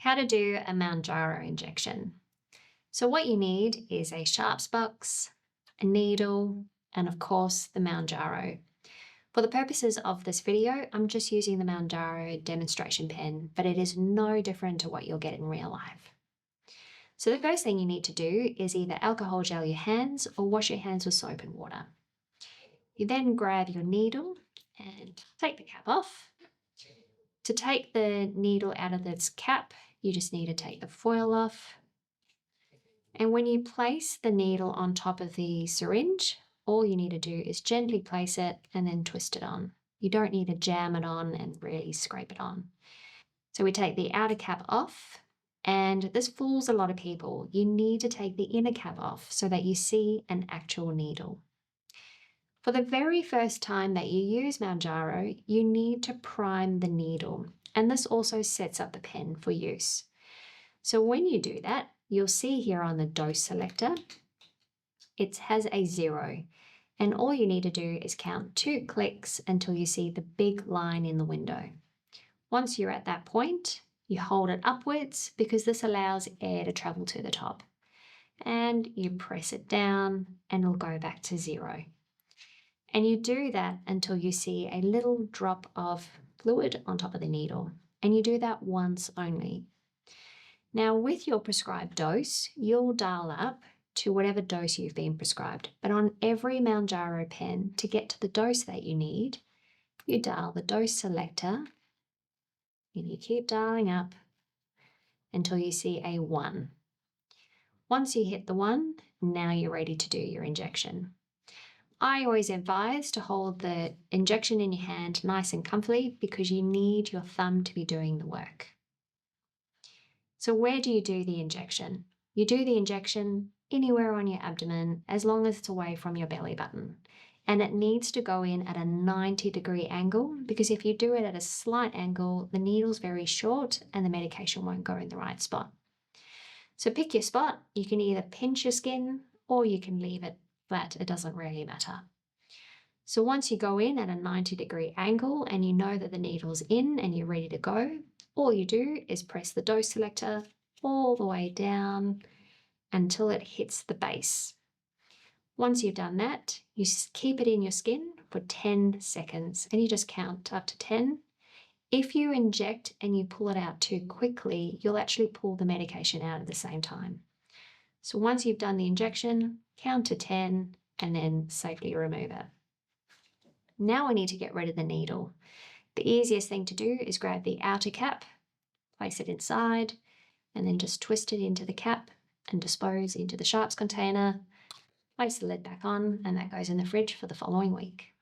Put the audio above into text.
how to do a Mounjaro injection. So what you need is a sharps box, a needle, and of course the Mounjaro. For the purposes of this video, I'm just using the Mounjaro demonstration pen, but it is no different to what you'll get in real life. So the first thing you need to do is either alcohol gel your hands or wash your hands with soap and water. You then grab your needle and take the cap off. To take the needle out of this cap, you just need to take the foil off. And when you place the needle on top of the syringe, all you need to do is gently place it and then twist it on. You don't need to jam it on and really scrape it on. So we take the outer cap off, and this fools a lot of people. You need to take the inner cap off so that you see an actual needle. For the very first time that you use Mounjaro, you need to prime the needle, and this also sets up the pen for use. So when you do that, you'll see here on the dose selector, it has a 0, and all you need to do is count 2 clicks until you see the big line in the window. Once you're at that point, you hold it upwards because this allows air to travel to the top, and you press it down and it'll go back to 0. And you do that until you see a little drop of fluid on top of the needle, and you do that once only. Now with your prescribed dose, you'll dial up to whatever dose you've been prescribed, but on every Mounjaro pen, to get to the dose that you need, you dial the dose selector and you keep dialing up until you see a 1. Once you hit the 1, now you're ready to do your injection. I always advise to hold the injection in your hand nice and comfortably because you need your thumb to be doing the work. So where do you do the injection? You do the injection anywhere on your abdomen as long as it's away from your belly button. And it needs to go in at a 90-degree angle because if you do it at a slight angle, the needle's very short and the medication won't go in the right spot. So pick your spot. You can either pinch your skin or you can leave it flat. It doesn't really matter. So once you go in at a 90-degree angle and you know that the needle's in and you're ready to go, all you do is press the dose selector all the way down until it hits the base. Once you've done that, you keep it in your skin for 10 seconds and you just count up to 10. If you inject and you pull it out too quickly, you'll actually pull the medication out at the same time. So once you've done the injection, count to 10 and then safely remove it. Now we need to get rid of the needle. The easiest thing to do is grab the outer cap, place it inside, and then just twist it into the cap and dispose into the sharps container. Place the lid back on, and that goes in the fridge for the following week.